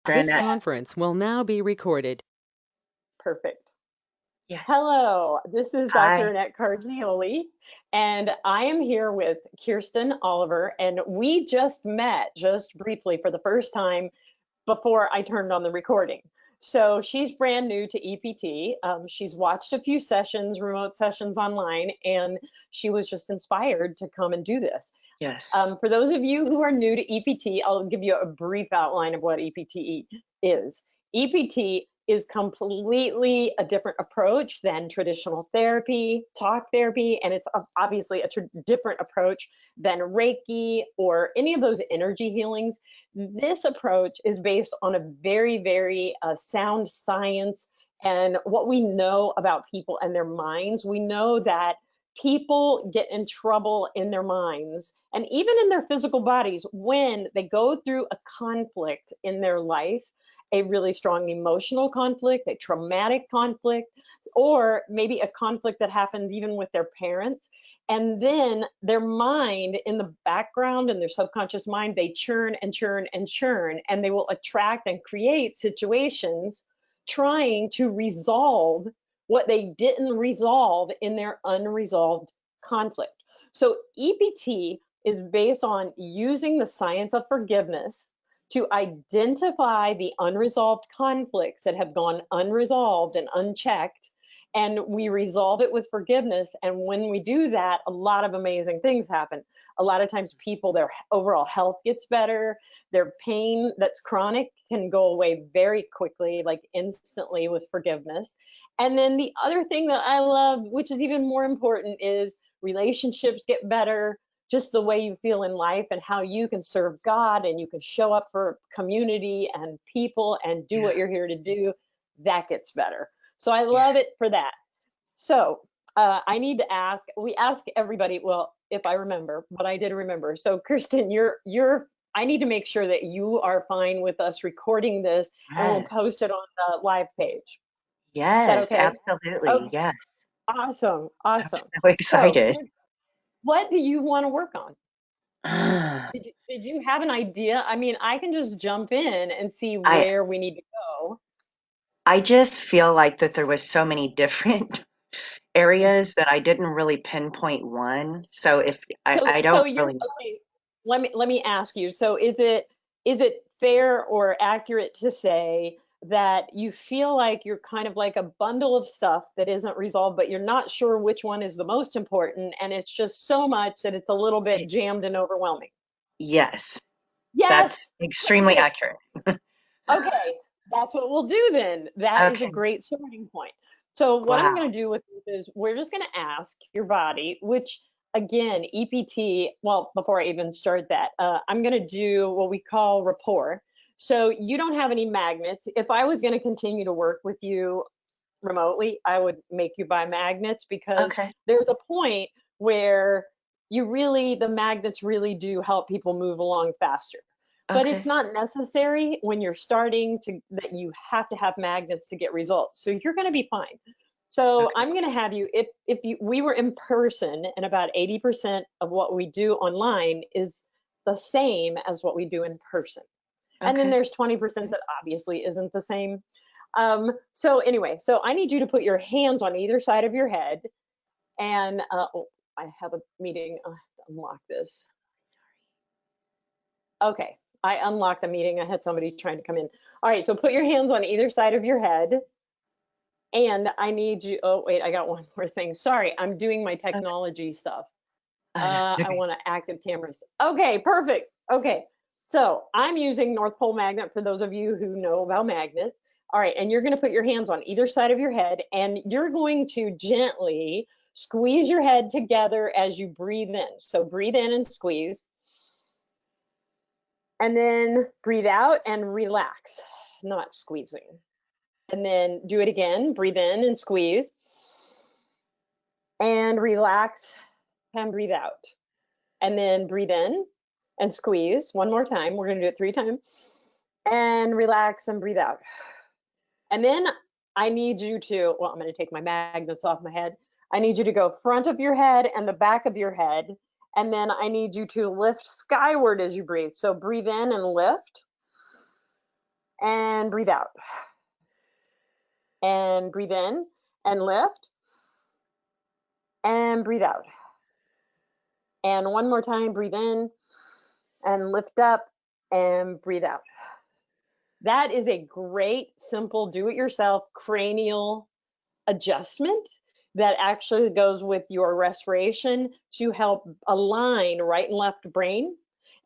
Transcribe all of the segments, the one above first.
This Annette. conference will now be recorded. Perfect. Yes. Hello, this is Dr. Hi. Annette Cargioli, and I am here with Kirsten Oliver, and we just met just briefly for the first time before I turned on the recording. So she's brand new to EPT. She's watched a few sessions, remote sessions online, and she was just inspired to come and do this. Yes. For those of you who are new to EPT, I'll give you a brief outline of what EPT is. EPT is completely a different approach than traditional therapy, talk therapy, and it's obviously a different approach than Reiki or any of those energy healings. This approach is based on a very sound science and what we know about people and their minds. We know that people get in trouble in their minds and even in their physical bodies when they go through a conflict in their life, a really strong emotional conflict, a traumatic conflict, or maybe a conflict that happens even with their parents. And then their mind in the background, in their subconscious mind, they churn and churn and churn, and they will attract and create situations trying to resolve what they didn't resolve in their unresolved conflict. So EPT is based on using the science of forgiveness to identify the unresolved conflicts that have gone unresolved and unchecked, and we resolve it with forgiveness. And when we do that, a lot of amazing things happen. A lot of times people, their overall health gets better, their pain that's chronic can go away very quickly, like instantly, with forgiveness. And then the other thing that I love, which is even more important, is relationships get better, just the way you feel in life and how you can serve God and you can show up for community and people and do what you're here to do, that gets better. So I love it for that. So I need to ask, we ask everybody, well, if I remember, but I did remember. So Kirsten, I need to make sure that you are fine with us recording this and we'll Yes. post it on the live page. Is that Yes, okay? absolutely. Oh, Yes. awesome, I'm awesome. so So excited. what do you want to work on? I Did you have an idea? I mean, I can just jump in and see where we need to go. I just feel like that there was so many different areas that I didn't really pinpoint one. So if I So don't you're really okay. Let me ask you. So is it fair or accurate to say that you feel like you're kind of like a bundle of stuff that isn't resolved, but you're not sure which one is the most important, and it's just so much that it's a little bit jammed and overwhelming? yes, that's Yes, extremely perfect. accurate. Okay, that's what we'll do then. That is a Okay. great starting point. So what I'm Wow. going to do with this is we're just going to ask your body, which again, EPT, well, before I even start that, I'm going to do what we call rapport. So you don't have any magnets. If I was going to continue to work with you remotely, I would make you buy magnets because Okay. there's a point where the magnets really do help people move along faster. But it's Okay. not necessary when you're starting that you have to have magnets to get results. So you're going to be fine. So Okay. I'm going to have you, we were in person, and about 80% of what we do online is the same as what we do in person. And then Okay. there's 20% that obviously isn't the same. So anyway, so I need you to put your hands on either side of your head. And oh, I have a meeting. I have to unlock this. Okay, I unlocked the meeting. I had somebody trying to come in. All right, so put your hands on either side of your head. And I need you, oh, wait, I got one more thing. Sorry, I'm doing my Okay. technology stuff. I Okay. want to active cameras. Okay, perfect. Okay, so I'm using North Pole magnet for those of you who know about magnets. All right, and you're going to put your hands on either side of your head, and you're going to gently squeeze your head together as you breathe in. So breathe in and squeeze, and then breathe out and relax, not squeezing. And then do it again. Breathe in and squeeze, and relax and breathe out. And then breathe in and squeeze one more time. We're going to do it 3 times. And relax and breathe out. And then I need you to, well, I'm going to take my magnets off my head. I need you to go front of your head and the back of your head. And then I need you to lift skyward as you breathe. So breathe in and lift. and breathe out. And breathe in and lift and breathe out. And one more time, breathe in and lift up and breathe out. That is a great, simple, do-it-yourself cranial adjustment that actually goes with your respiration to help align right and left brain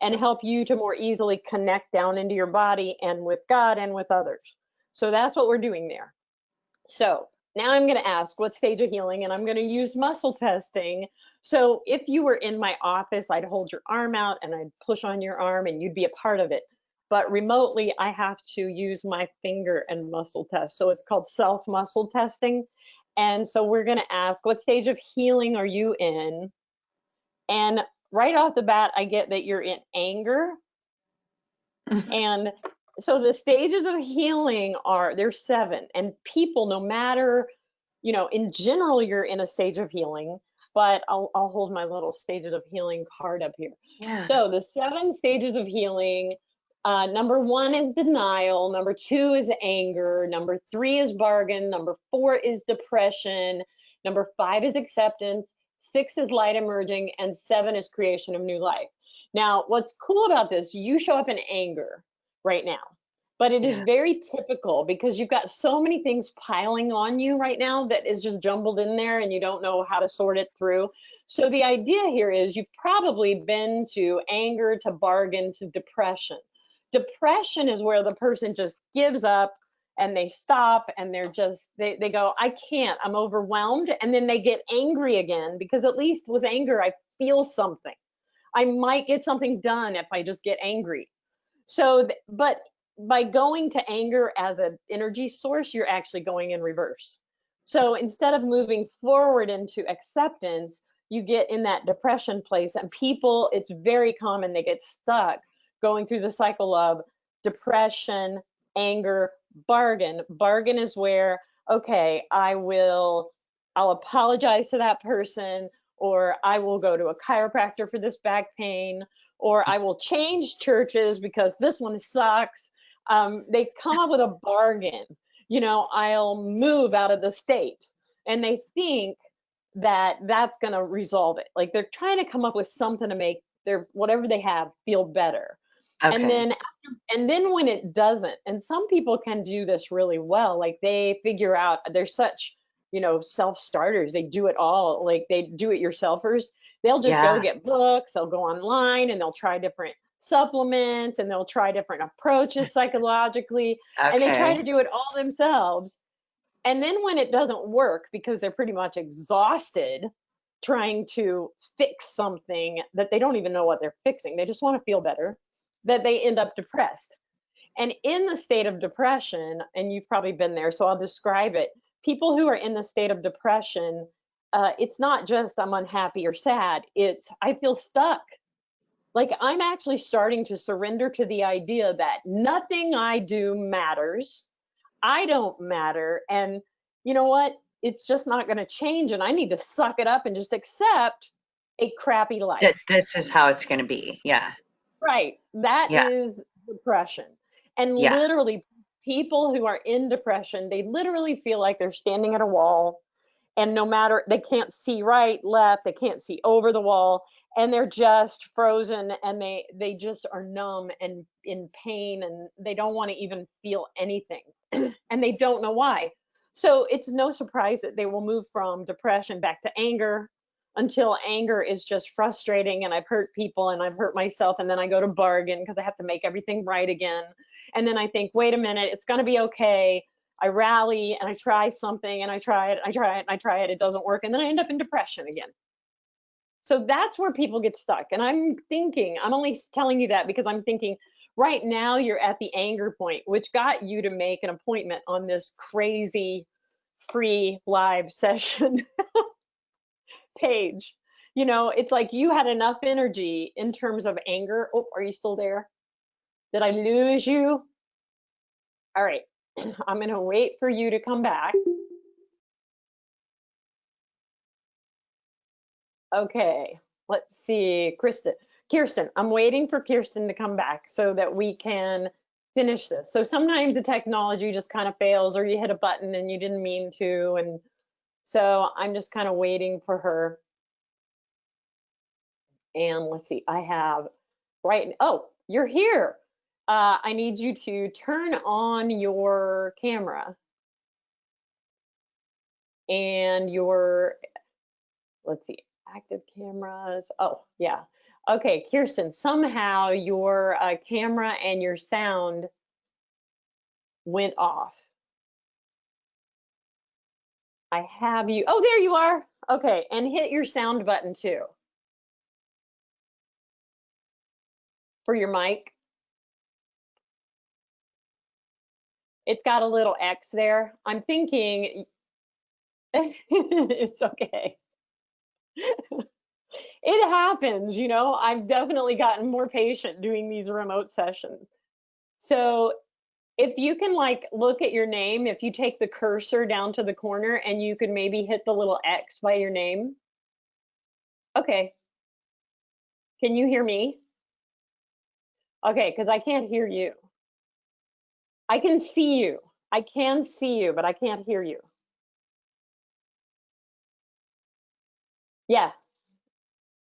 and help you to more easily connect down into your body and with God and with others. So that's what we're doing there. So now I'm going to ask what stage of healing, and I'm going to use muscle testing. So if you were in my office, I'd hold your arm out and I'd push on your arm and you'd be a part of it. But remotely, I have to use my finger and muscle test. So it's called self muscle testing. And so we're going to ask, what stage of healing are you in? And right off the bat, I get that you're in anger. And so the stages of healing there's 7. And people, no matter, in general, you're in a stage of healing, but I'll hold my little stages of healing card up here. Yeah. So the 7 stages of healing, number 1 is denial, number 2 is anger, number 3 is bargain, number 4 is depression, number 5 is acceptance, 6 is light emerging, and 7 is creation of new life. Now, what's cool about this, you show up in anger right now, but it is very typical because you've got so many things piling on you right now that is just jumbled in there and you don't know how to sort it through. So the idea here is you've probably been to anger, to bargain, to depression. Depression is where the person just gives up and they stop and they go, I can't, I'm overwhelmed. And then they get angry again, because at least with anger, I feel something. I might get something done if I just get angry. So, but by going to anger as an energy source, you're actually going in reverse. So instead of moving forward into acceptance, you get in that depression place, and people, it's very common, they get stuck going through the cycle of depression, anger, bargain. Bargain is where, okay, I'll apologize to that person, or I will go to a chiropractor for this back pain, or I will change churches because this one sucks. They come up with a bargain. I'll move out of the state, and they think that that's going to resolve it. Like they're trying to come up with something to make their whatever they have feel better. Okay. And then when it doesn't, and some people can do this really well, like they figure out, they're such, self-starters, they do it all, like they do it yourselfers. They'll just go get books, they'll go online and they'll try different supplements and they'll try different approaches psychologically, and they try to do it all themselves. And then when it doesn't work, because they're pretty much exhausted trying to fix something that they don't even know what they're fixing, they just want to feel better, that they end up depressed. And in the state of depression, and you've probably been there, so I'll describe it. People who are in the state of depression, it's not just I'm unhappy or sad, it's I feel stuck. Like I'm actually starting to surrender to the idea that nothing I do matters. I don't matter. And you know what? It's just not going to change. And I need to suck it up and just accept a crappy life. This is how it's going to be. Yeah. Right. That is depression. And literally, people who are in depression, they literally feel like they're standing at a wall, and no matter, they can't see right, left, they can't see over the wall, and they're just frozen, and they just are numb and in pain, and they don't want to even feel anything, and they don't know why. So it's no surprise that they will move from depression back to anger, until anger is just frustrating, and I've hurt people and I've hurt myself, and then I go to bargain because I have to make everything right again. And then I think, wait a minute, it's going to be okay. I rally and I try something and I try it, it doesn't work, and then I end up in depression again. So that's where people get stuck. And I'm only telling you that because I'm thinking right now you're at the anger point, which got you to make an appointment on this crazy free live session page. It's like you had enough energy in terms of anger. Oh, are you still there? Did I lose you? All right. I'm going to wait for you to come back. Okay. Let's see. Kirsten, I'm waiting for Kirsten to come back so that we can finish this. So sometimes the technology just kind of fails, or you hit a button and you didn't mean to. And so I'm just kind of waiting for her. And let's see, I have oh, you're here. I need you to turn on your camera and your, let's see, active cameras. Oh, yeah. Okay, Kirsten, somehow your camera and your sound went off. I have you. Oh, there you are. Okay, and hit your sound button too for your mic. It's got a little X there. I'm thinking it's okay. It happens, you know. I've definitely gotten more patient doing these remote sessions. So if you can like look at your name, if you take the cursor down to the corner and you could maybe hit the little X by your name. Okay. Can you hear me? Okay, because I can't hear you. I can see you. I can see you, but I can't hear you. Yeah.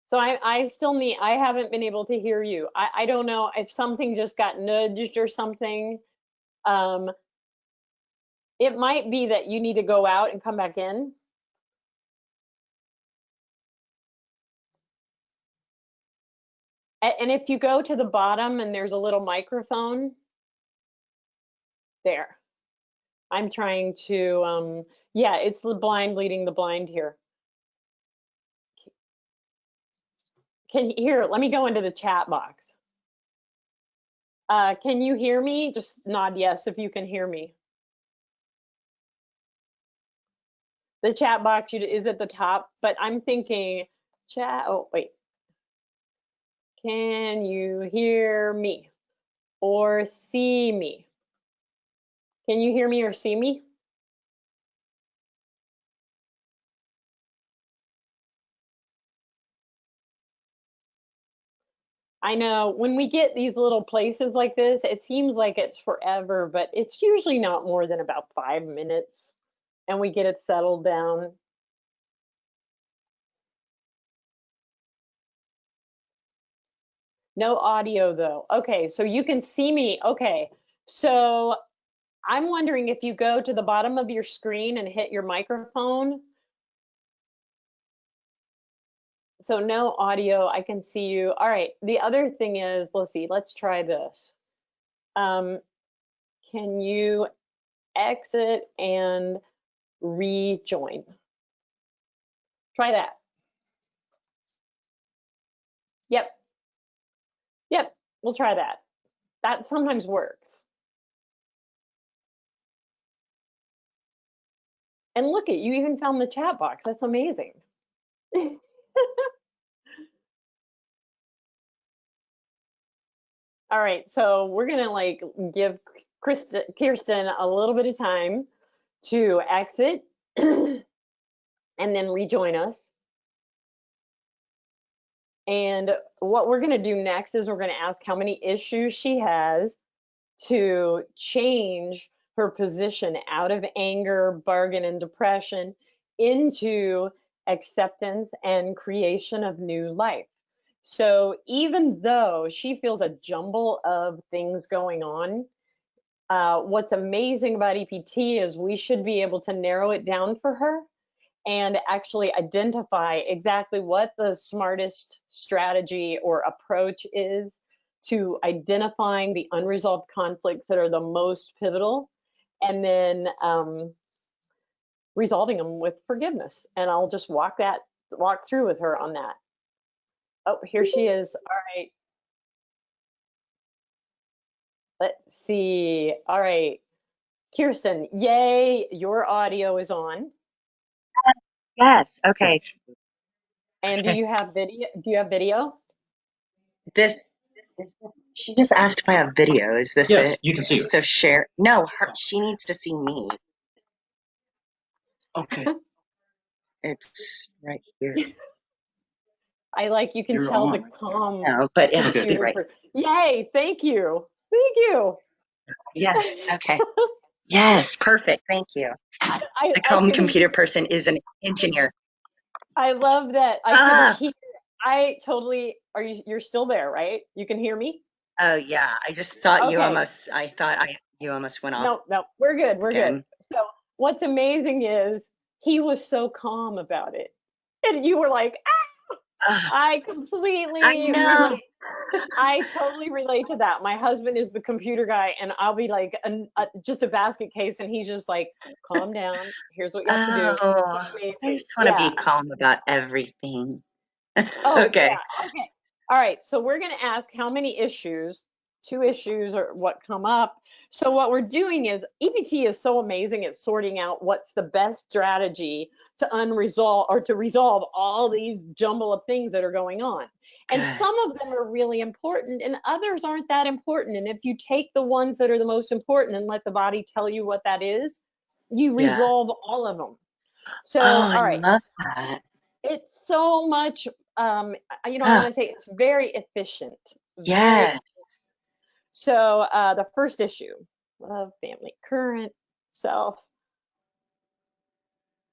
So I still need, I haven't been able to hear you. I don't know if something just got nudged or something. It might be that you need to go out and come back in. And if you go to the bottom and there's a little microphone there. I'm trying to, yeah, it's the blind leading the blind here. Here, let me go into the chat box. Can you hear me? Just nod yes if you can hear me. The chat box is at the top, but I'm thinking chat, oh, wait. Can you hear me or see me? Can you hear me or see me? I know when we get these little places like this, it seems like it's forever, but it's usually not more than about 5 minutes and we get it settled down. No audio though. Okay, so you can see me. Okay, so I'm wondering if you go to the bottom of your screen and hit your microphone. So no audio, I can see you. All right, the other thing is, let's see, let's try this. Can you exit and rejoin? Try that. Yep, yep, we'll try that. That sometimes works. And look at you even found the chat box. That's amazing. All right, so we're gonna like give Kirsten a little bit of time to exit and then rejoin us. And what we're gonna do next is we're gonna ask how many issues she has to change her position out of anger, bargain, and depression into acceptance and creation of new life. So even though she feels a jumble of things going on, what's amazing about EPT is we should be able to narrow it down for her and actually identify exactly what the smartest strategy or approach is to identifying the unresolved conflicts that are the most pivotal, and then resolving them with forgiveness. And I'll just walk through with her on that. Oh, here she is. All right. Let's see. All right. Kirsten, yay, your audio is on. Yes. Okay. And do you have video? Do you have video? This she just asked if I have video. Is this Yes, it? you can see her. So share. No, she needs to see me. Okay. It's right here. I like you can You're tell the on. calm No, but it has to be computer. right. Yay! Thank you. Thank you. Yes. Okay. Yes. Perfect. Thank you. The I calm can computer person is an engineer. I love that I can Ah. hear. I totally you're still there, right? You can hear me? Oh yeah. I just thought you Okay. almost. I thought you almost went off No, no, we're good. We're good. again. So what's amazing is he was so calm about it. And you were like, Ah, I I completely know. relate. I totally relate to that. My husband is the computer guy, and I'll be like just a basket case, and he's just like, calm down. Here's what you have to do. Oh, It's I amazing. just want to Yeah. be calm about everything. Oh, Okay. yeah. Okay. All right. So we're going to ask how many issues, two issues, or what come up. So what we're doing is EPT is so amazing at sorting out what's the best strategy to unresolve or to resolve all these jumble of things that are going on. And Good. some of them are really important and others aren't that important. And if you take the ones that are the most important and let the body tell you what that is, you Yeah. resolve all of them. So, Oh, I all right. love that. It's so much, I Ah, want to say it's very efficient, very. yes. So the first issue, love, family, current, self.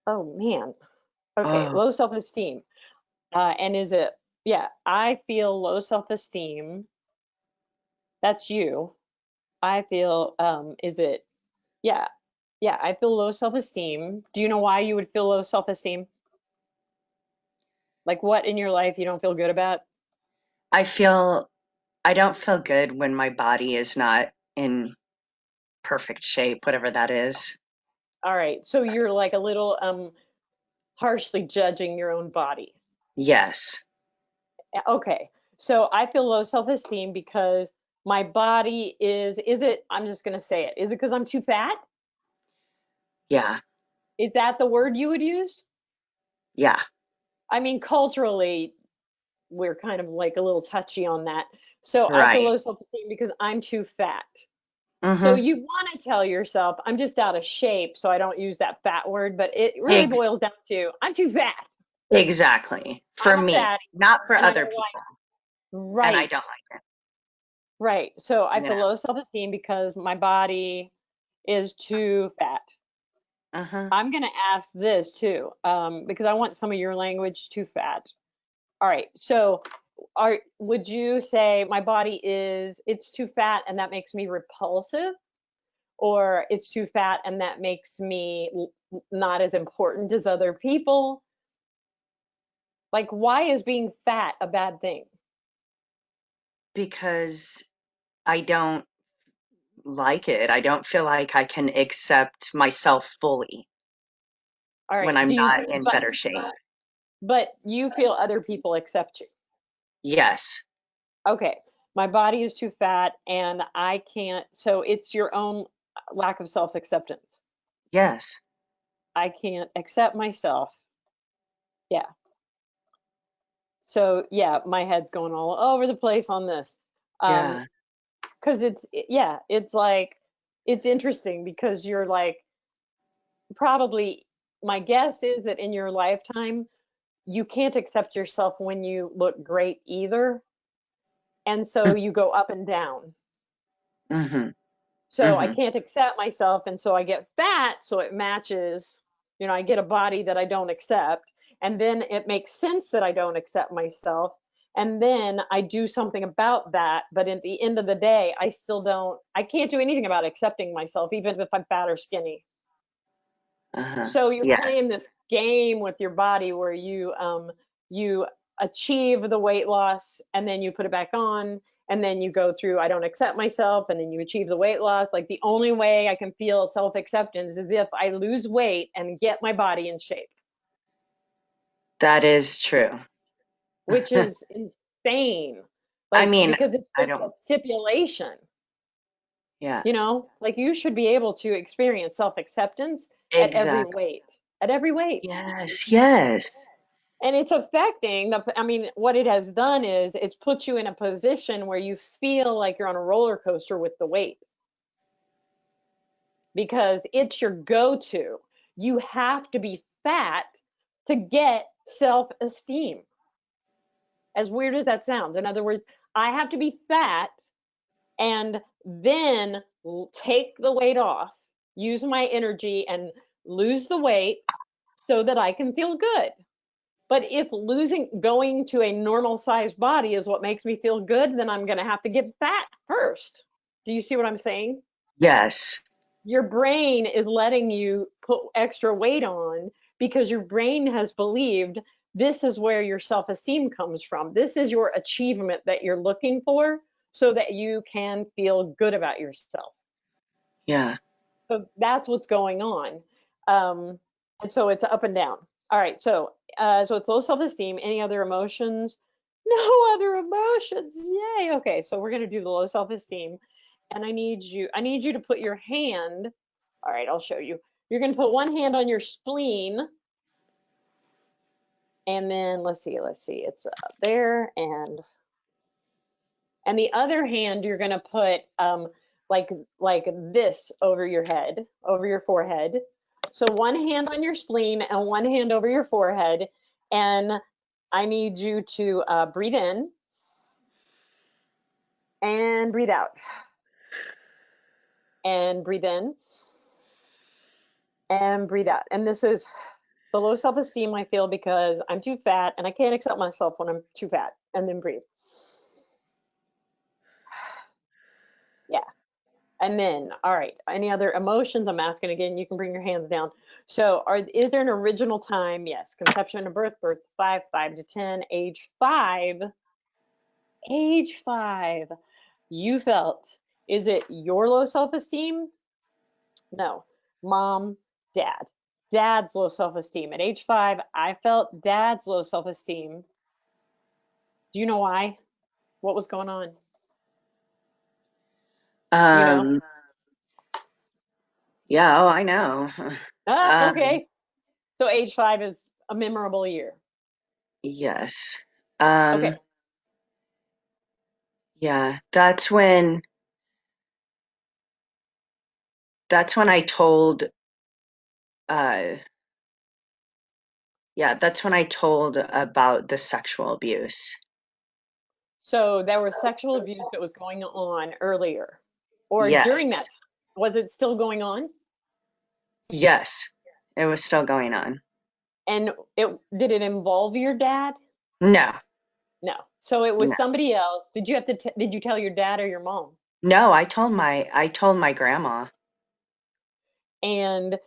Oh man. Okay, Oh, low self-esteem. And is it, yeah, I feel low self-esteem. That's you. I feel, is it, yeah, yeah, I feel low self-esteem. Do you know why you would feel low self-esteem? Like what in your life you don't feel good about? I feel I don't feel good when my body is not in perfect shape, whatever that is. All right, so you're like a little harshly judging your own body. Yes. Okay. So I feel low self-esteem because my body is it, I'm just going to say it. Is it because I'm too fat? Yeah. Is that the word you would use? Yeah. I mean, culturally, we're kind of like a little touchy on that. So I feel Right. low self-esteem because I'm too fat. So Mm-hmm. you want to tell yourself, I'm just out of shape, so I don't use that fat word, but it really Ex boils down to I'm too fat. exactly. For I'm a me, fatty not for and I other don't people. like. And I Right. don't like Right. So it, I you feel know. low self-esteem because my body is too fat. Uh-huh. I'm going to ask this too, because I want some of your language too fat. All right. So would you say my body it's too fat and that makes me repulsive, or it's too fat and that makes me not as important as other people? Like, why is being fat a bad thing? Because I don't like it. I don't feel like I can accept myself fully All when right. I'm Do you, not in better shape. but you feel other people accept you? Yes. Okay, my body is too fat and I can't, so it's your own lack of self-acceptance. Yes. I can't accept myself. Yeah. So yeah, my head's going all over the place on this. Um, Yeah. because yeah, it's like, it's interesting because you're like, probably, my guess is that in your lifetime, you can't accept yourself when you look great either. And so you go up and down. Mm-hmm. So I Mm-hmm. can't accept myself, and so I get fat, so it matches, I get a body that I don't accept, and then it makes sense that I don't accept myself, and then I do something about that, but at the end of the day, I can't do anything about accepting myself, even if I'm fat or skinny. Uh-huh. So you're Yes. playing this game with your body where you achieve the weight loss and then you put it back on and then you go through I don't accept myself and then you achieve the weight loss. Like the only way I can feel self-acceptance is if I lose weight and get my body in shape, That is true. which is insane. I Like mean, because it's I just a don't, stipulation, yeah, like you should be able to experience self-acceptance at every exactly. weight. At every weight. Yes, yes. And it's affecting I mean, what it has done is it's put you in a position where you feel like you're on a roller coaster with the weight because it's your go-to. You have to be fat to get self-esteem. As weird as that sounds. In other words, I have to be fat and then take the weight off, use my energy and lose the weight so that I can feel good. But if going to a normal sized body is what makes me feel good, then I'm going to have to get fat first. Do you see what I'm saying? Yes. Your brain is letting you put extra weight on because your brain has believed this is where your self-esteem comes from. This is your achievement that you're looking for so that you can feel good about yourself. Yeah. So that's what's going on. Um, and so it's up and down. All right. So it's low self-esteem. Any other emotions? No other emotions. Yay. Okay. So we're going to do the low self-esteem. And I need you to put your hand. All right. I'll show you. You're going to put one hand on your spleen. And then let's see. It's up there. And the other hand, you're going to put like this over your head, over your forehead. So one hand on your spleen and one hand over your forehead. And I need you to breathe in and breathe out. And breathe in and breathe out. And this is the low self-esteem I feel because I'm too fat and I can't accept myself when I'm too fat. And then breathe. Yeah. And then, all right, any other emotions? I'm asking again, you can bring your hands down. So is there an original time? Yes, conception to birth, birth to 5, 5 to 10, age 5, you felt, is it your low self-esteem? No, mom, dad. Dad's low self-esteem. At age 5, I felt dad's low self-esteem. Do you know why? What was going on? Do you know? Um, yeah, oh, I know. Ah, Um, okay. So age 5 is a memorable year. yes. Okay. Yeah, that's when I told uh yeah, that's when I told about the sexual abuse. So there was sexual abuse that was going on earlier or during Yes. that time. Was it still going on? Yes. It was still going on. And did it involve your dad? No. No. So it was No. somebody else. Did you tell your dad or your mom? No, I told my grandma. And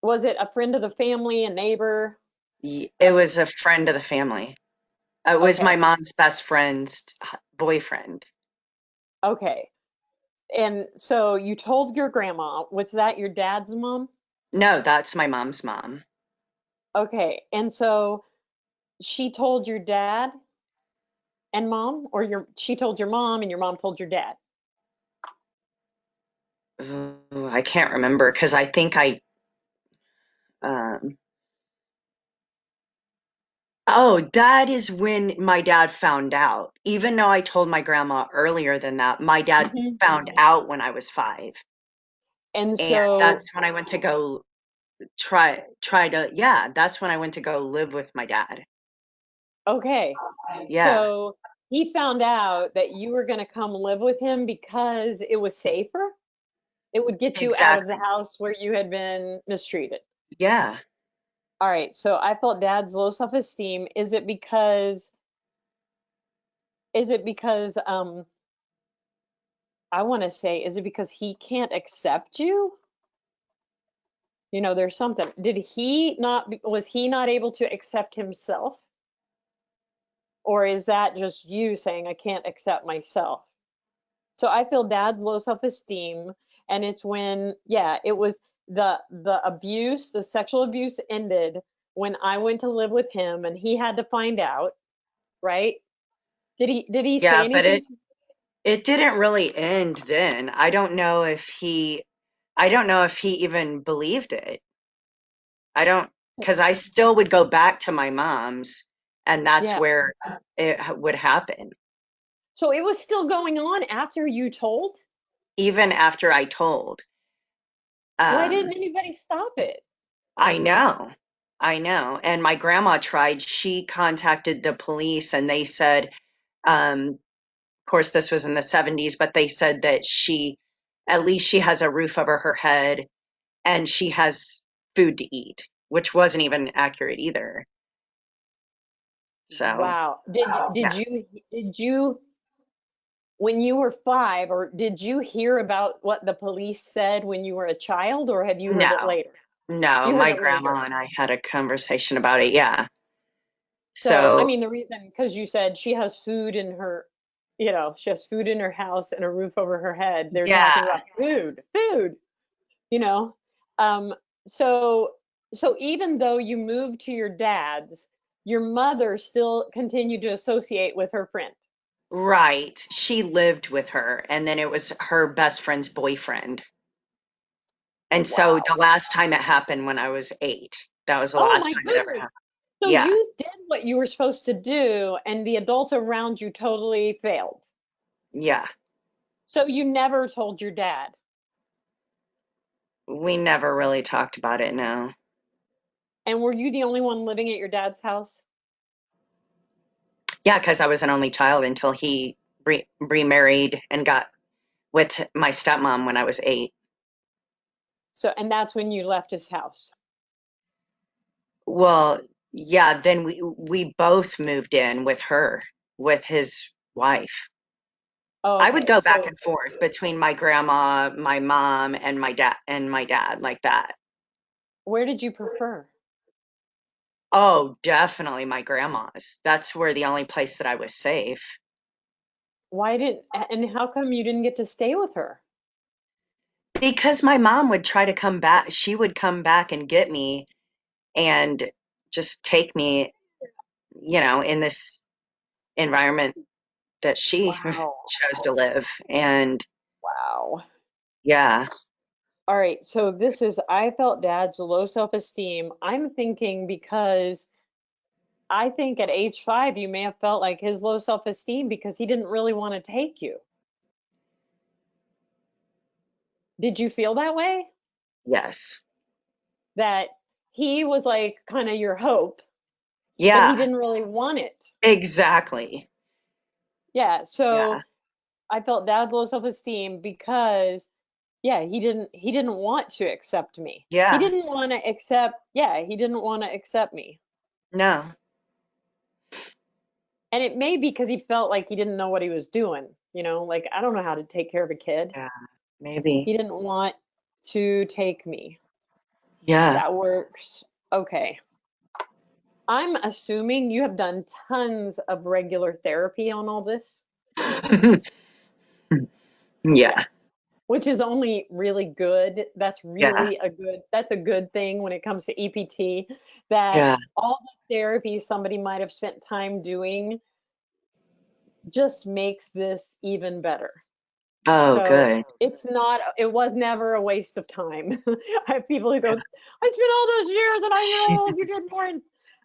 was it a friend of the family, a neighbor? It was a friend of the family. It was my Okay. mom's best friend's boyfriend. Okay. And so you told your grandma, was that your dad's mom? No, that's my mom's mom. Okay. And so she told your dad and mom, or she told your mom and your mom told your dad. Ooh, I can't remember because I think um oh, that is when my dad found out. Even though I told my grandma earlier than that, my dad Mhm. found out when I was 5. And And so, that's when I went to go that's when I went to go live with my dad. okay. Yeah, So he found out that you were going to come live with him because it was safer. It would get you out of the exactly. house where you had been mistreated. Yeah. All right. So I felt dad's low self-esteem. Is it because I want to say, is it because he can't accept you? There's something. Was he not able to accept himself? Or is that just you saying, I can't accept myself? So I feel dad's low self-esteem, and it's when, yeah, it was the sexual abuse ended when I went to live with him and he had to find out, right? Did he say Yeah, but anything? it didn't really end then. I don't know if he even believed it. I don't, because I still would go back to my mom's, and that's Yeah. where it would happen. So it was still going on after you told? Even after I told. Why Um, didn't anybody stop it? I know, I know. And my grandma tried. She contacted the police, and they said, of course, this was in the 70s, but they said that at least she has a roof over her head and she has food to eat, which wasn't even accurate either. So, Wow. Did you when you were 5, or did you hear about what the police said when you were a child, or have you heard it no, later? no, You heard my it later. grandma and I had a conversation about it. Yeah. So, I So, mean, the reason, because you said she has food in her, she has food in her house and a roof over her head. They're yeah, talking about food, you know. Um, so, so even though you moved to your dad's, your mother still continued to associate with her friend. right. She lived with her, and then it was her best friend's boyfriend. And so the Wow. last time it happened when I was 8, that was the Oh last my time it ever goodness. happened. So Yeah, you did what you were supposed to do, and the adults around you totally failed. yeah. So you never told your dad. We never really talked about it, no. And were you the only one living at your dad's house? Yeah, because I was an only child until he remarried and got with my stepmom when I was 8. So, and that's when you left his house. Well, yeah, then we both moved in with her, with his wife. Oh, I would okay. go back So and forth between my grandma, my mom, and my dad like that. where did you prefer? Oh, definitely my grandma's. That's where the only place that I was safe. Why didn't, and how come you didn't get to stay with her? Because my mom would try to come back. She would come back and get me and just take me, in this environment that she Wow. chose to live. And Wow. yeah. All right. So this is, I felt dad's low self-esteem. I'm thinking because I think at age 5, you may have felt like his low self-esteem because he didn't really want to take you. Did you feel that way? Yes. That he was like kind of your hope, but he Yeah, didn't really want it. exactly. Yeah. Yeah. So I felt dad's low self-esteem because yeah, he didn't want to accept me. He Yeah. didn't want to accept, yeah, he didn't want to accept me. No. And it may be because he felt like he didn't know what he was doing, like I don't know how to take care of a kid. Yeah. Maybe. He didn't want to take me. Yeah. That works. Okay. I'm assuming you have done tons of regular therapy on all this, Yeah. which is only really good. Yeah. That's a good thing when it comes to EPT, that Yeah. all the therapy somebody might have spent time doing just makes this even better. Oh, So good. it was never a waste of time. I have people who go, I spent all those years and you did more in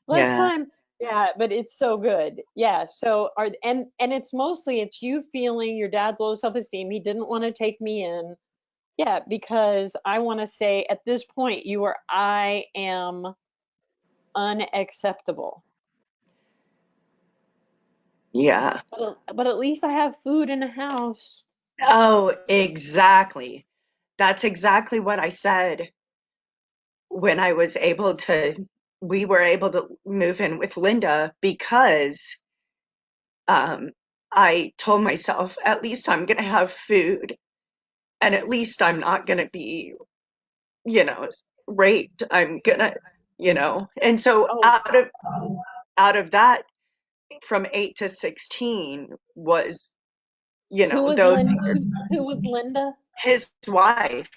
less Yeah. time. Yeah, but it's so good. Yeah. So and it's mostly it's you feeling your dad's low self-esteem. He didn't want to take me in. Yeah, because I want to say at this point I am unacceptable. Yeah. But at least I have food in the house. Oh, exactly. That's exactly what I said when we were able to move in with Linda because um, I told myself, at least I'm going to have food and at least I'm not going to be, you know, raped. I'm gonna, and so Oh, out of that from 8 to 16 was, who was those Linda? Who was Linda? his wife.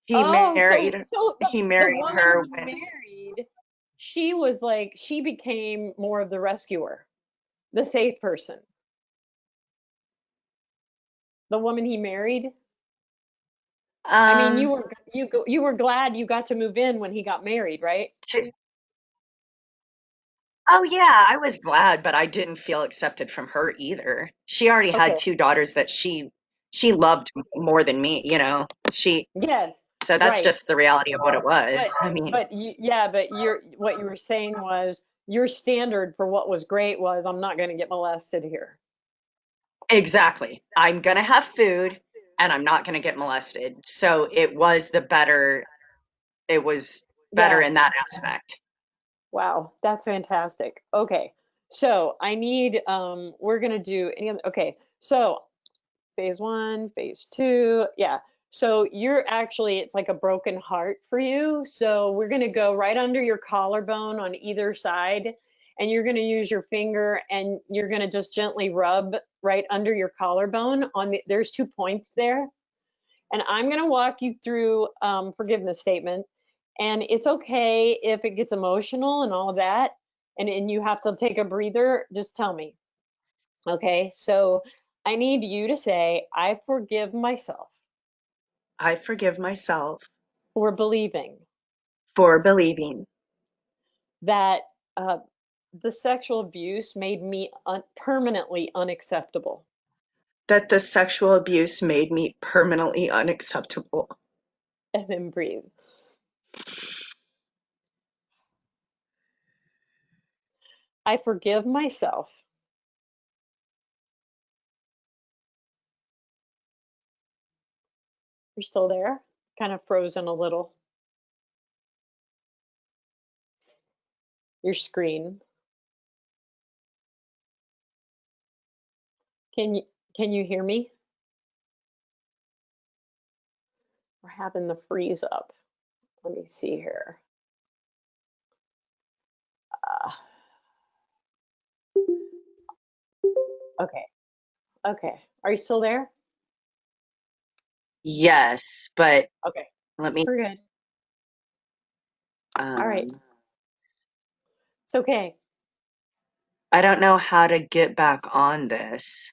He Oh, so married so he the married woman her he when married, she became more of the rescuer, the safe person. The woman he married. I mean, um you were glad you got to move in when he got married, right? to, oh yeah, I was glad, but I didn't feel accepted from her either. She already had Okay. 2 daughters that she loved more than me, She Yes. so that's Right. just the reality of what it was. But I mean, yeah, but what you were saying was your standard for what was great was I'm not going to get molested here. exactly. I'm gonna have food and I'm not going to get molested. So it was better Yeah. in that aspect. Wow, that's fantastic. Okay. So I need we're gonna do any other okay. So phase one, phase two, yeah. So you're actually, it's like a broken heart for you. So we're gonna go right under your collarbone on either side, and you're gonna use your finger and you're gonna just gently rub right under your collarbone on there's 2 points there. And I'm gonna walk you through forgiveness statement. And it's okay if it gets emotional and all of that, and you have to take a breather, just tell me. Okay, so I need you to say, I forgive myself I forgive myself for believing for believing that the sexual abuse made me permanently unacceptable. that the sexual abuse made me permanently unacceptable. And then breathe. I forgive myself you're still there? Kind of frozen a little. Your screen. Can you can you hear me? We're having the freeze up. Let me see here. Uh, okay. Okay. Are you still there? Yes, but Okay. let me We're good. All right. um It's okay. I don't know how to get back on this.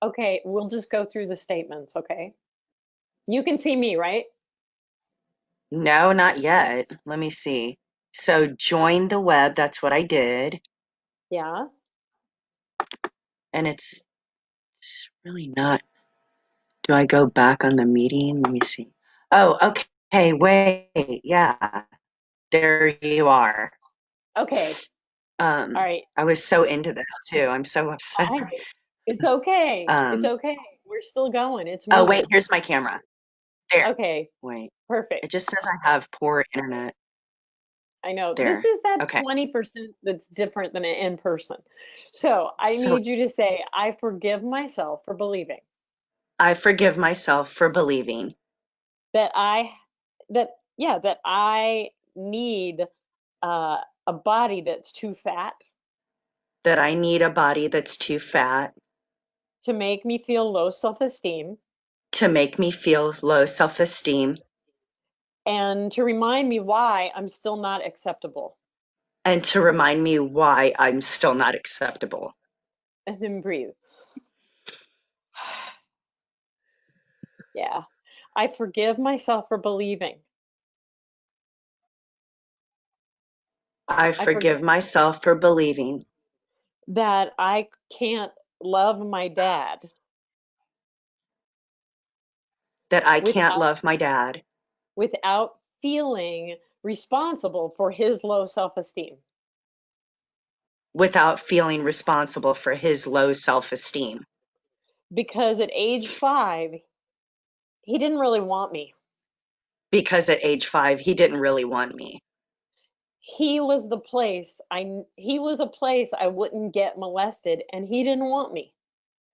Okay. We'll just go through the statements. Okay. You can see me, right? No, not yet. Let me see. So join the web, that's what I did. Yeah. And it's really not. Do I go back on the meeting? Let me see. Oh, okay. Wait. Yeah. There you are. Okay. All right. I was so into this too. I'm so upset. I, it's okay. It's Um, okay. We're still going. It's oh, wait, moving. here's my camera. There. Okay. Wait. It Perfect. just says I have poor internet. I know this There. is that Okay. 20% that's different than in person. So I So need you to say, I forgive myself for believing I forgive myself for believing that that I need a body that's too fat that I need a body that's too fat to make me feel low self-esteem to make me feel low self-esteem and to remind me why I'm still not acceptable. and to remind me why I'm still not acceptable. And then breathe. Yeah. I forgive myself for believing. I I forgive forgive myself for believing that I can't love my dad that I can't without love my dad without feeling responsible for his low self-esteem without feeling responsible for his low self-esteem because at age 5 he didn't really want me. because at age 5 he didn't really want me. He was a place I wouldn't get molested and he didn't want me.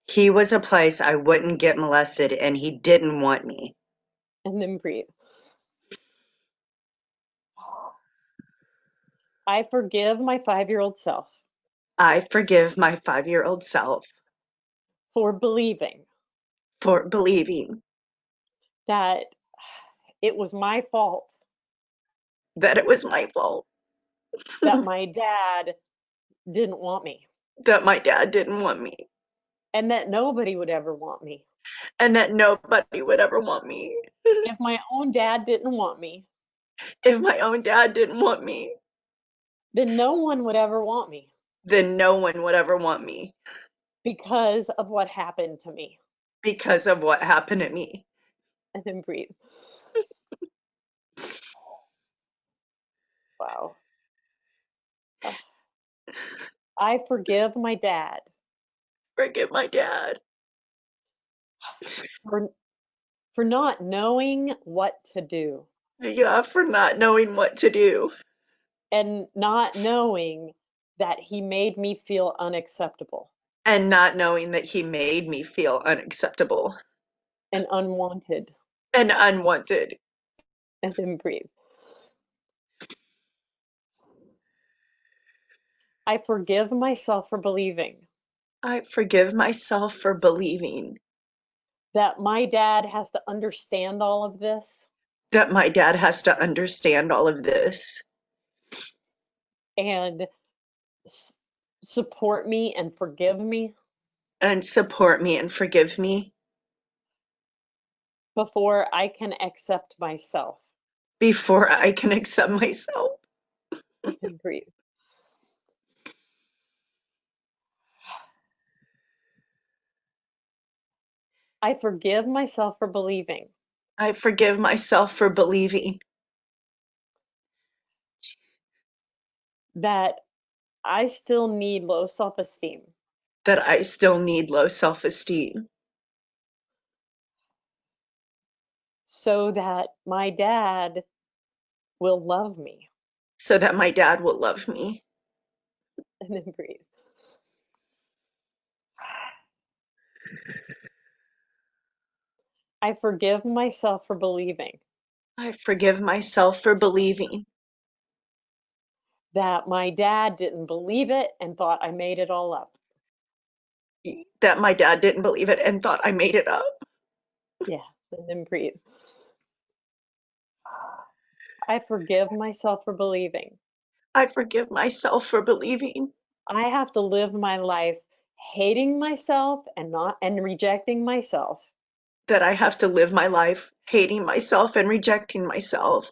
He was a place I wouldn't get molested and he didn't want me. And then breathe. I forgive my 5-year-old self I forgive my 5-year-old self for believing for believing that it was my fault that it was my fault that my dad didn't want me that my dad didn't want me and that nobody would ever want me. and that nobody would ever want me. If my own dad didn't want me, If my own dad didn't want me, then no one would ever want me then no one would ever want me because of what happened to me. because of what happened to me. And then breathe. Wow. Uh, I forgive my dad Forgive my dad for for not knowing what to do Yeah, for not knowing what to do and not knowing that he made me feel unacceptable and not knowing that he made me feel unacceptable and unwanted. and unwanted. And then breathe. I forgive myself for believing I forgive myself for believing that my dad has to understand all of this that my dad has to understand all of this and support me and forgive me and support me and forgive me before I can accept myself. before I can accept myself. And breathe. I forgive myself for believing I forgive myself for believing that I still need low self-esteem that I still need low self-esteem so that my dad will love me. so that my dad will love me. And then breathe. I forgive myself for believing I forgive myself for believing that my dad didn't believe it and thought I made it all up. that my dad didn't believe it and thought I made it up. Yeah, and then breathe. I forgive myself for believing I forgive myself for believing I have to live my life hating myself and not and rejecting myself that I have to live my life hating myself and rejecting myself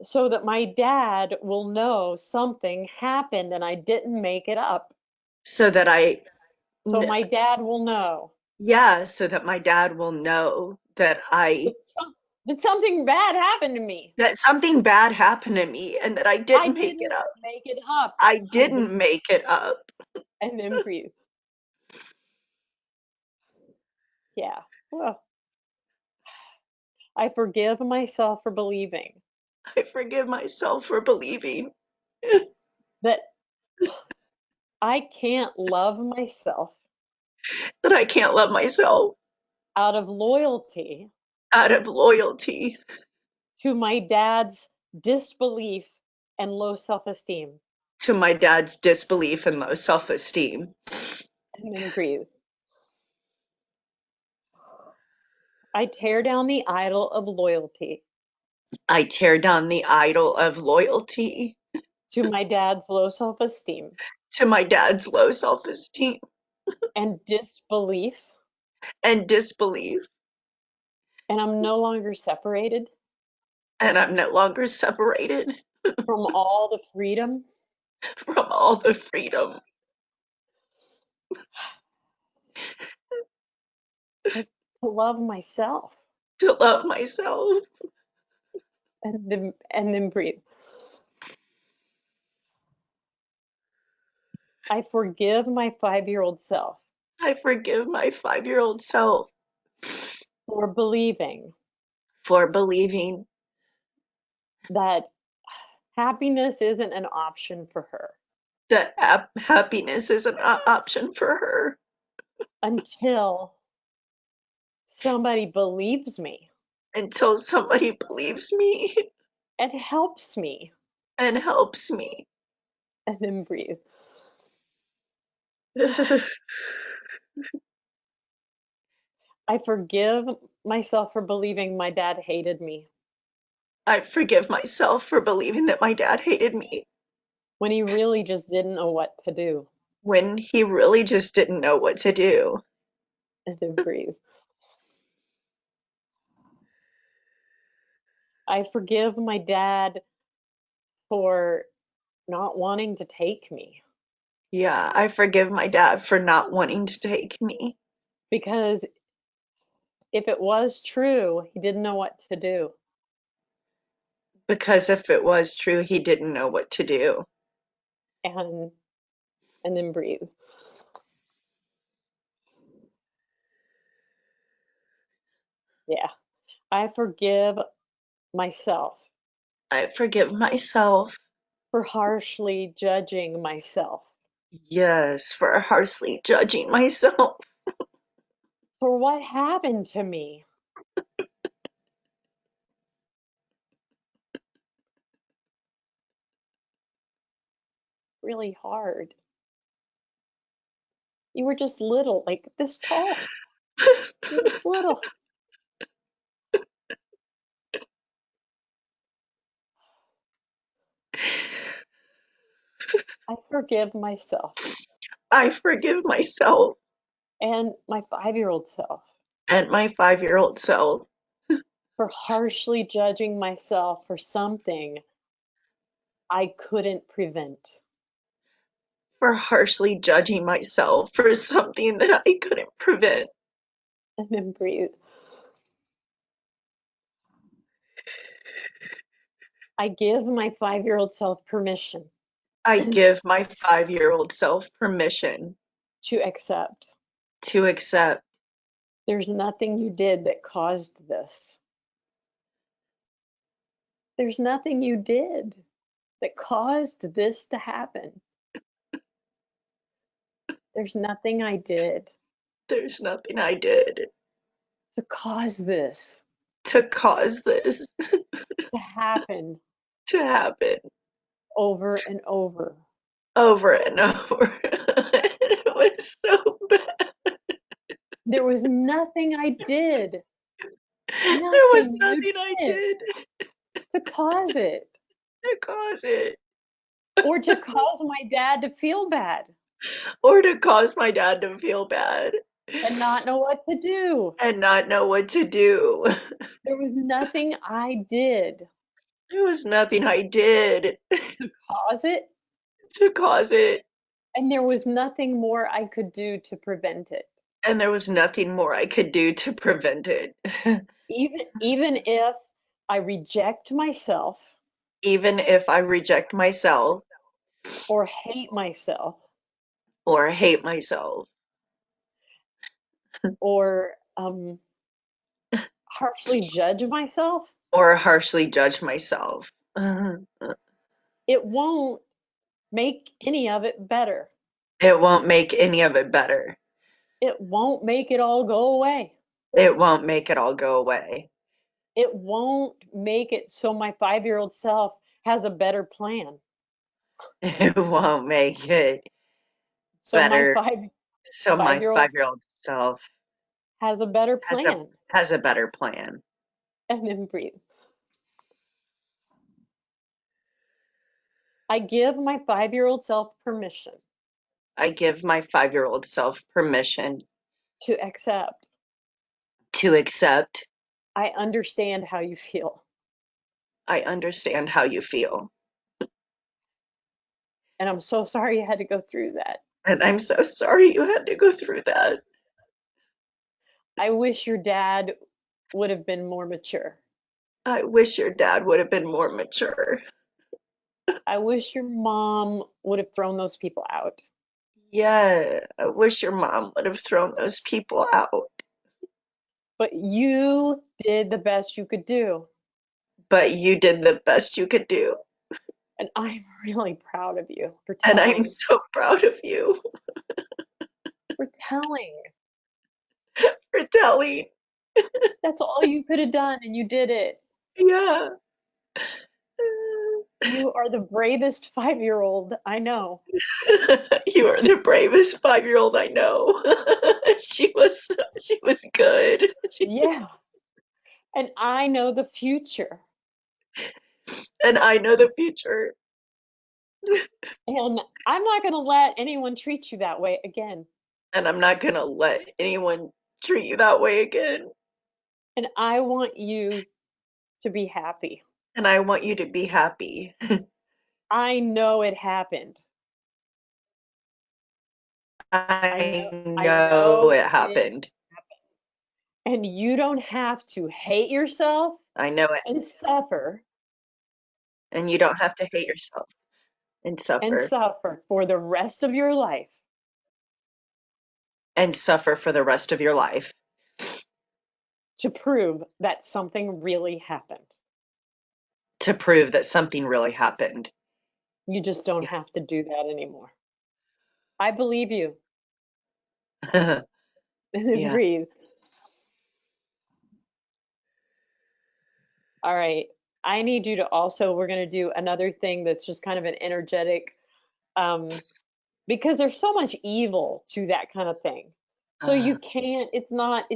so that my dad will know something happened and I didn't make it up. so that So my dad will know yeah, so that my dad will know that that something bad happened to me. that something bad happened to me and that I I didn't make it didn't up. make it up. I And then, didn't make it up. and then breathe. Yeah. Well, I forgive myself for believing I forgive myself for believing that I can't love myself that I can't love myself out of loyalty out of loyalty to my dad's disbelief and low self-esteem. to my dad's disbelief and low self-esteem. And then breathe. I tear down the idol of loyalty I tear down the idol of loyalty to my dad's low self-esteem to my dad's low self-esteem and disbelief, and disbelief, and I'm no longer separated and I'm no longer separated from all the freedom from all the freedom to, to love myself. to love myself. And then breathe. I forgive my 5-year-old self I forgive my 5-year-old self for believing for believing that happiness isn't an option for her that happiness is an option for her until somebody believes me until somebody believes me and helps me. and helps me. And then breathe. I forgive myself for believing my dad hated me I forgive myself for believing that my dad hated me when he really just didn't know what to do. when he really just didn't know what to do. And then breathe. I forgive my dad for not wanting to take me Yeah, I forgive my dad for not wanting to take me because if it was true, he didn't know what to do. because if it was true, he didn't know what to do. And and then breathe. Yeah. I forgive myself I forgive myself. for harshly judging myself Yes, for harshly judging myself. for what happened to me. Really hard. You were just little, like this tall, this little. I forgive myself I forgive myself and my 5-year-old self and my 5-year-old self for harshly judging myself for something I couldn't prevent. for harshly judging myself for something that I couldn't prevent. And then breathe. I give my 5-year-old self permission I give my 5-year-old self permission to accept. to accept. There's nothing you did that caused this. There's nothing you did that caused this to happen. There's nothing I did There's nothing I did to cause this to cause this to happen to happen over and over. over and over. It was so bad. There was nothing I did, There was nothing you nothing I did did to cause it to cause it or to cause my dad to feel bad or to cause my dad to feel bad and not know what to do. and not know what to do. There was nothing I did There was nothing I did to cause it, to cause it, and there was nothing more I could do to prevent it. and there was nothing more I could do to prevent it. Even if I reject myself Even if I reject myself or hate myself or hate myself or harshly judge myself, or harshly judge myself, it won't make any of it better. it won't make any of it better. It won't make it all go away. It won't make it all go away. It won't make it so my 5-year-old self has a better plan. It won't make it So my better. So my five-year-old 5-year-old self has a better has a plan. has a better plan. And then breathe. I give my 5-year-old self permission I give my 5-year-old self permission to accept. to accept. I understand how you feel. I understand how you feel. And I'm so sorry you had to go through that. And I'm so sorry you had to go through that. I wish your dad would have been more mature. I wish your dad would have been more mature. I wish your mom would have thrown those people out. Yeah, I wish your mom would have thrown those people out. But you did the best you could do. But you did the best you could do. And I'm really proud of you And I'm so proud of you for telling. for telling. That's all you could have done, and you did it. Yeah. You are the bravest 5-year-old I know. You are the bravest 5-year-old I know. She was she was good. Yeah. And I know the future. And I know the future. And I'm not going to let anyone treat you that way again. And I'm not gonna let anyone treat you that way again. And I want you to be happy. And I want you to be happy. I know it happened. I I know know it it happened. happened. And you don't have to hate yourself I know it. and suffer And you don't have to hate yourself and suffer for the rest of your life. and suffer for the rest of your life. to prove that something really happened. To prove that something really happened. You just don't have to do that anymore. I believe you. Yeah. And then Yeah. breathe. All right. I need you to also, we're going to do another thing that's just kind of an energetic, um, because there's so much evil to that kind of thing. So Uh, you can't, it's not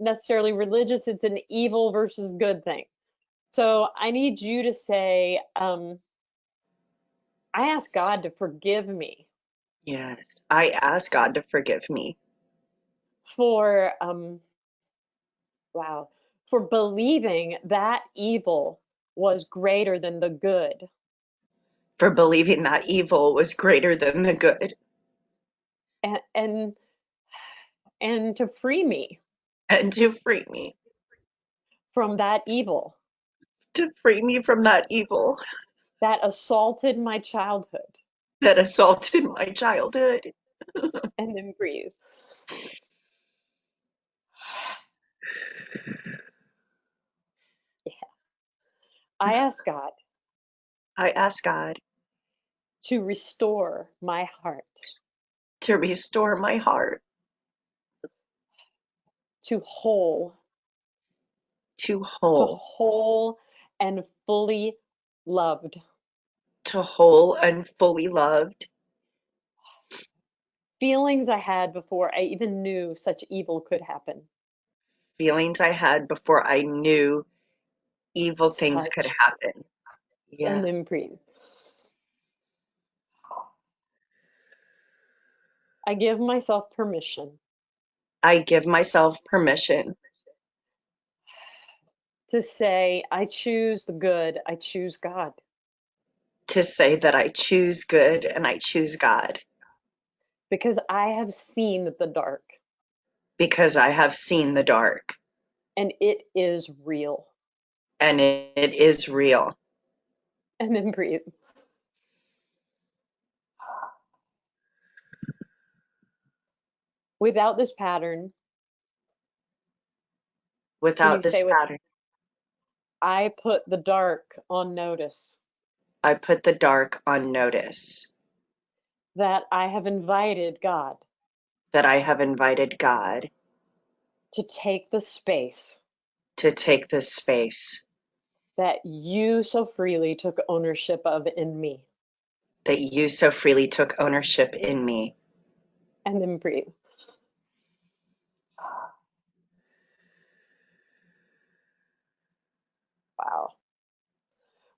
necessarily religious, it's an evil versus good thing. So I need you to say, I ask God to forgive me yes. I ask God to forgive me for, wow, for believing that evil was greater than the good, for believing that evil was greater than the good and and to free me and to free me, from that evil to free me from that evil that assaulted my childhood. that assaulted my childhood. And then breathe. Yeah. I ask God I ask God to restore my heart, to restore my heart to whole, to to whole, whole and fully loved. to whole and fully loved. Feelings I had before I even knew such evil could happen. Feelings I had before I knew evil things could Such, happen. and Yeah. then breathe. I give myself permission I give myself permission to say, I choose the good, I choose God, to say that I choose good and I choose God because I have seen the dark because I have seen the dark and it is real. and it is real. And then breathe. Without this pattern, can Without you this say with, pattern, I put the dark on notice I put the dark on notice that I have invited God that I have invited God to take the space to take this space that you so freely took ownership of in me. that you so freely took ownership in me. And then breathe. Wow.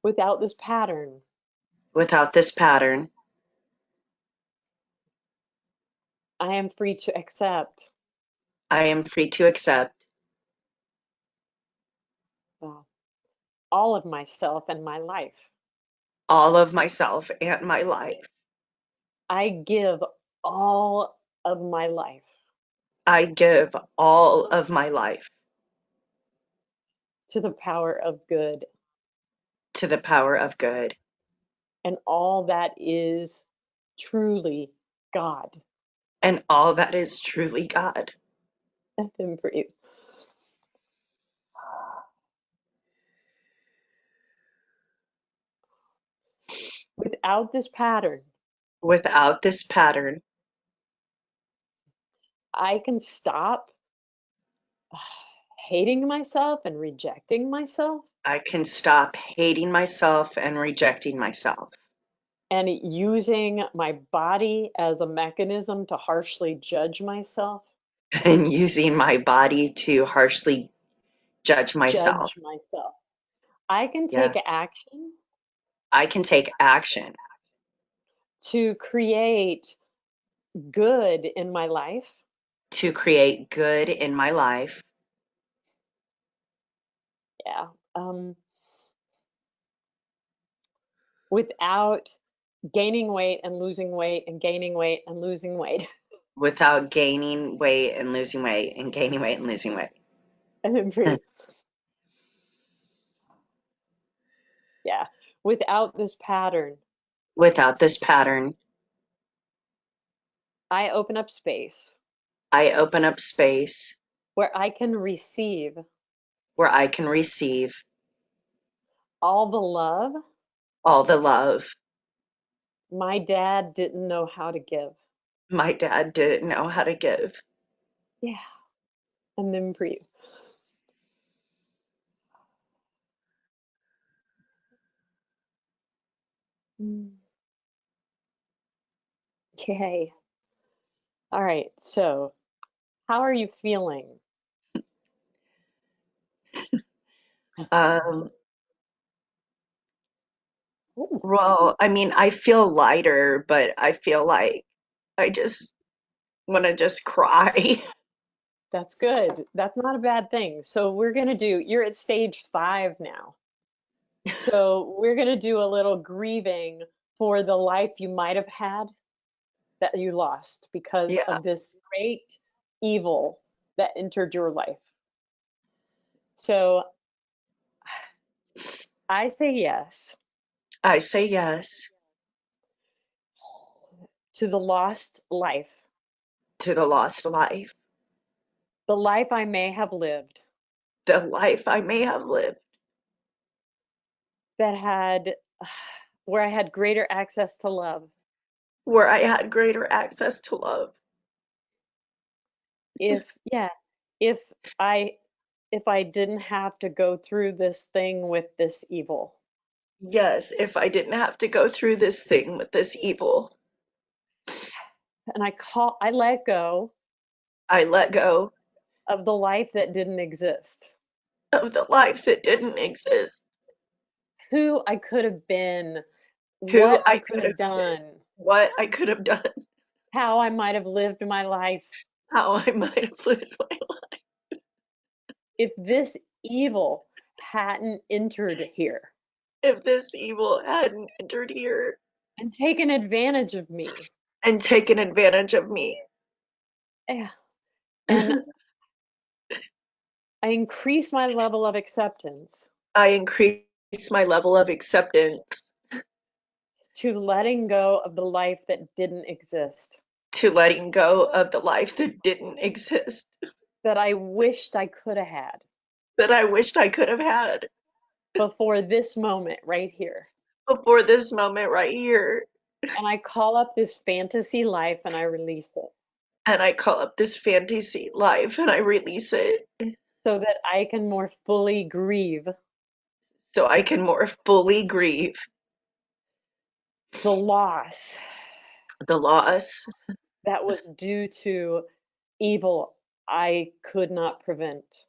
Without this pattern, Without this pattern, I am free to accept I am free to accept uh, all of myself and my life. all of myself and my life. I give all of my life I give all of my life to the power of good to the power of good and all that is truly God. and all that is truly God. And then breathe. Without this pattern, Without this pattern, I can stop hating myself and rejecting myself I can stop hating myself and rejecting myself and using my body as a mechanism to harshly judge myself, and using my body to harshly judge myself. judge myself. I can Yeah, take action I can take action to create good in my life. to create good in my life Yeah. Without gaining weight and losing weight and gaining weight and losing weight. without gaining weight and losing weight and gaining weight and losing weight. And then breathe. Yeah. Without this pattern, Without this pattern, I open up space I open up space where I can receive where I can receive all the love all the love my dad didn't know how to give. my dad didn't know how to give. Yeah. And then breathe. Okay. All right. So, how are you feeling? Um, Ooh, well, I mean, I feel lighter, but I feel like I just want to just cry. that's good. That's not a bad thing. So, you're at stage 5 now. So, we're going to do a little grieving for the life you might have had that you lost because Yeah, of this great evil that entered your life. So, I say yes I say yes to the lost life, to the lost life, the life I may have lived the life I may have lived, that had, where I had greater access to love. where I had greater access to love. If, yeah, if I, if I didn't have to go through this thing with this evil. Yes, if I didn't have to go through this thing with this evil, And I let go I let go of the life that didn't exist, of the life that didn't exist, who I could have been, who what I I could could have have been, done, what I could have done, how I might have lived my life how I might have lived my life if this evil hadn't entered here if this evil hadn't entered here and taken advantage of me. and taken advantage of me. Yeah. And I increase my level of acceptance I increase my level of acceptance to letting go of the life that didn't exist, to letting go of the life that didn't exist, that I wished I could have had that I wished I could have had before this moment right here. before this moment right here. And I call up this fantasy life and I release it And I call up this fantasy life and I release it so that I can more fully grieve so I can more fully grieve the loss the loss that was due to evil I could not prevent.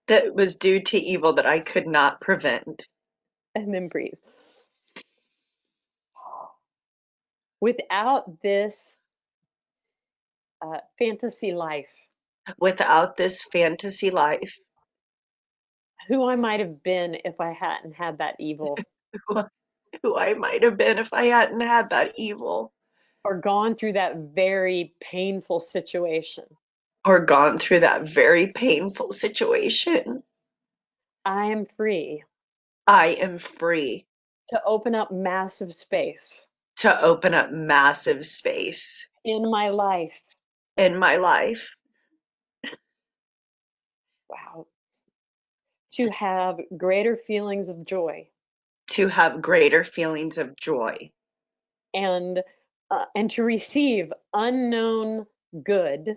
that was due to evil that I could not prevent. And then breathe. Without this fantasy life, Without this fantasy life, who I might have been if I hadn't had that evil who, who I might have been if I hadn't had that evil or gone through that very painful situation, or gone through that very painful situation, I am free I am free to open up massive space to open up massive space in my life. in my life Wow. To have greater feelings of joy to have greater feelings of joy and to receive unknown good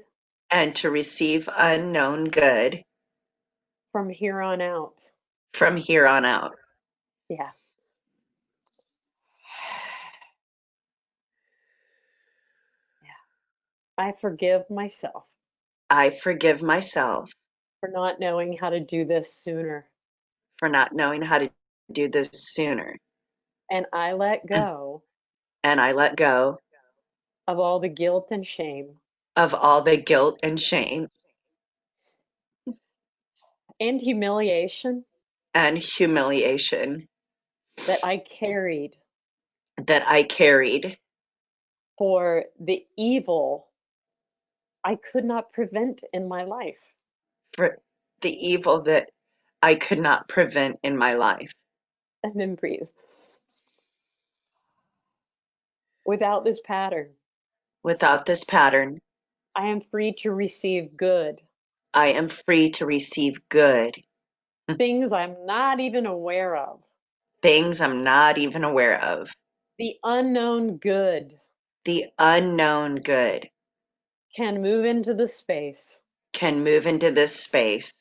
and to receive unknown good from here on out. from here on out. Yeah. Yeah. I forgive myself I forgive myself for not knowing how to do this sooner. for not knowing how to do this sooner. And I let go And I let go of all the guilt and shame of all the guilt and shame and humiliation and humiliation that I carried that I carried for the evil I could not prevent in my life. for the evil that I could not prevent in my life. And then breathe. Without this pattern, Without this pattern, I am free to receive good I am free to receive good. things I'm not even aware of. Things I'm not even aware of. The unknown good The unknown good can move into the space can move into this space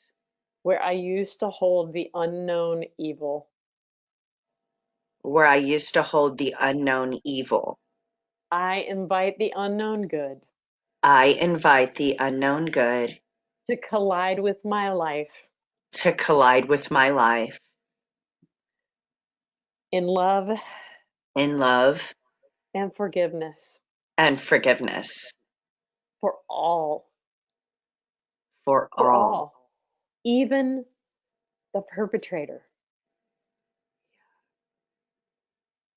where I used to hold the unknown evil. where I used to hold the unknown evil. I invite the unknown good I invite the unknown good to collide with my life to collide with my life in love in love and forgiveness and forgiveness for all, for for all, all, even the perpetrator.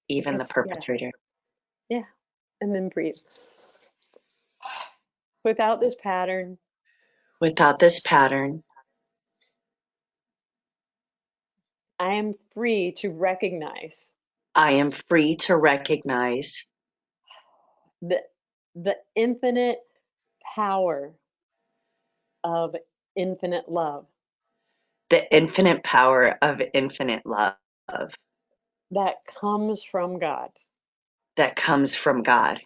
even the Because, perpetrator. yeah, and then breathe. Without this pattern, Without this pattern, I am free to recognize I am free to recognize the, the infinite power of infinite love the infinite power of infinite love that comes from God that comes from God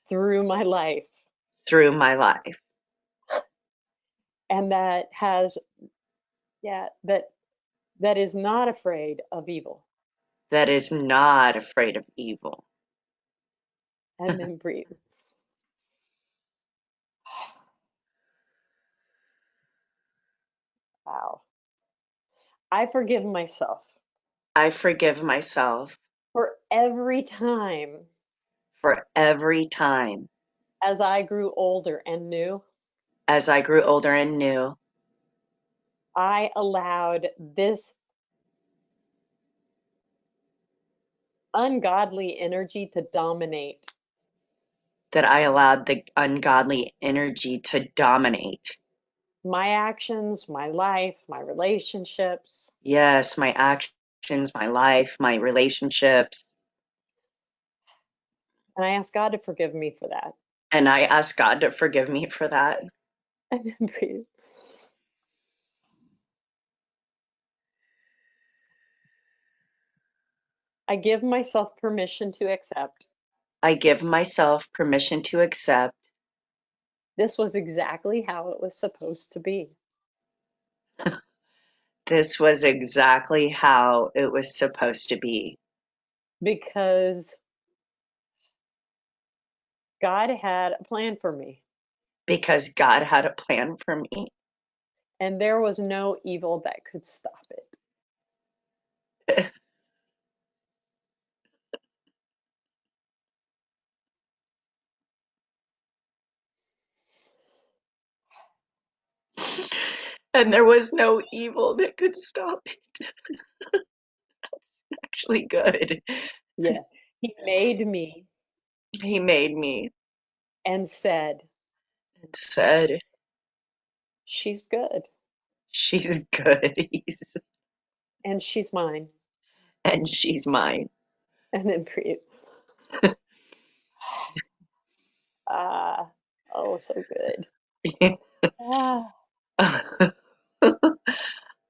through my life, through my life, and that has, that is not afraid of evil. that is not afraid of evil. And then breathe. Wow. I forgive myself I forgive myself for every time for every time as I grew older and new, as I grew older and knew I allowed this ungodly energy to dominate that I allowed the ungodly energy to dominate. my actions, my life, my relationships. Yes, my actions, my life, my relationships. And I ask God to forgive me for that. And I ask God to forgive me for that. And then breathe. I give myself permission to accept I give myself permission to accept this was exactly how it was supposed to be. this was exactly how it was supposed to be. Because God had a plan for me, Because God had a plan for me. and there was no evil that could stop it. And there was no evil that could stop it. Actually, good. Yeah. He made me He made me and said, and said, she's good she's good. and she's mine. And she's mine. And then breathe. Ah, oh, so good. Ah,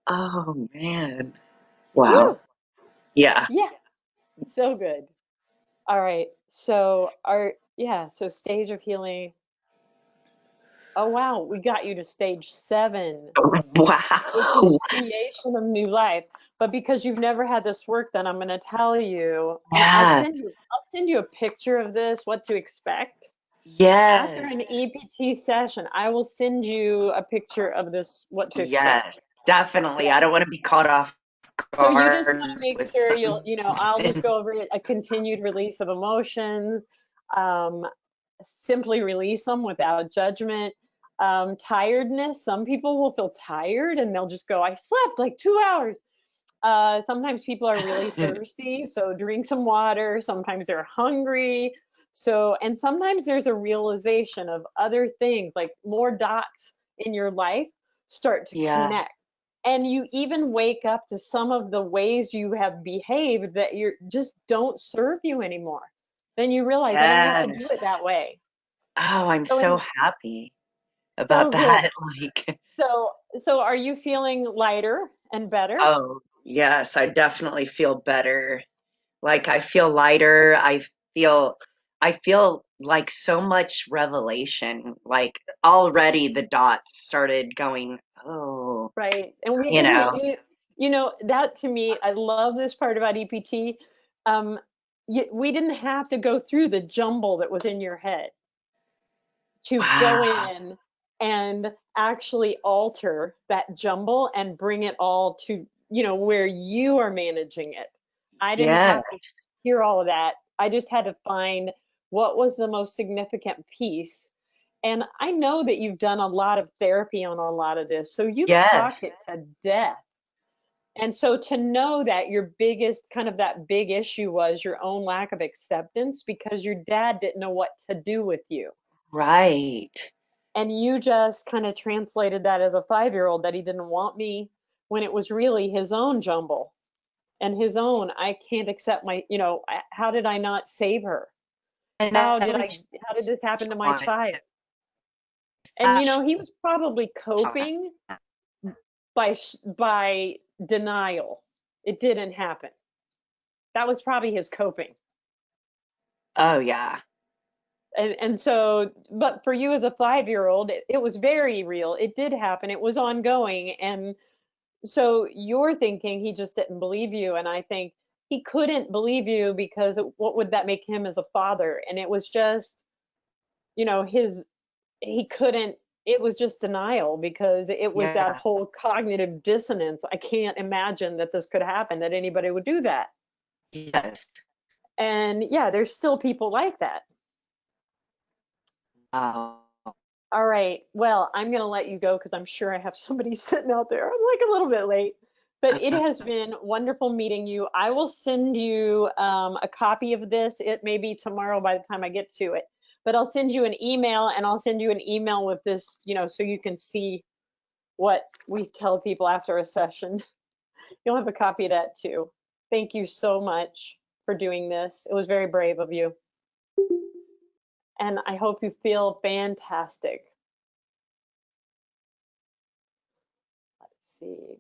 Oh, man. Wow. woo, Yeah. yeah, so good. All right. So so stage of healing. Oh wow, we got you to stage 7, which is Wow. creation of new life. But because you've never had this work done, I'm going to tell you, and Yeah. I'll send you a picture of this, what to expect. After Yes. an EPT session, I will send you a picture of this, what to Yes. expect. Definitely. Yeah. I don't want to be caught off So you just want to guard make with sure something. I'll just go over a continued release of emotions, um, simply release them without judgment. Tiredness, some people will feel tired and they'll just go, I slept like 2 hours. Sometimes people are really thirsty, so drink some water. Sometimes they're hungry. So, and sometimes there's a realization of other things, like more dots in your life start to Yeah. connect. And you even wake up to some of the ways you have behaved that you just don't serve you anymore. Then you realize I don't have to do it Yes. that way. Oh, I'm So so happy. about So good. that. Like, So are you feeling lighter and better? oh, yes, I definitely feel better. Like I feel lighter. Feel I feel like so much revelation. Like already the dots started going, oh, Right. And we you didn't, know. that to me, I love this part about EPT. Um, we didn't have to go through the jumble that was in your head to go Wow. in and actually alter that jumble and bring it all to, where you are managing it. I didn't Yes. have to hear all of that. I just had to find what was the most significant piece. And I know that you've done a lot of therapy on a lot of this, so you've talked Yes. it to death. And so to know that your biggest kind of that big issue was your own lack of acceptance because your dad didn't know what to do with you. Right. And you just kind of translated that as a 5-year-old that he didn't want me when it was really his own jumble and his own, I can't accept how did I not save her? And How that did was how did this happen to my one child? And fashion. he was probably coping by denial. It didn't happen. That was probably his coping. Oh yeah. And so, but for you as a 5-year-old, it was very real. It did happen. It was ongoing. And so you're thinking he just didn't believe you. And I think he couldn't believe you because what would that make him as a father? And it was just, he couldn't, it was just denial because it was that Yeah. whole cognitive dissonance. I can't imagine that this could happen, that anybody would do that. Yes. And yeah, there's still people like that. Wow. All right. Well, I'm going to let you go because I'm sure I have somebody sitting out there. I'm like a little bit late, but it has been wonderful meeting you. I will send you a copy of this. It may be tomorrow by the time I get to it, but I'll send you an email and I'll send you an email with this, so you can see what we tell people after a session. You'll have a copy of that too. Thank you so much for doing this. It was very brave of you. And I hope you feel fantastic. Let's see.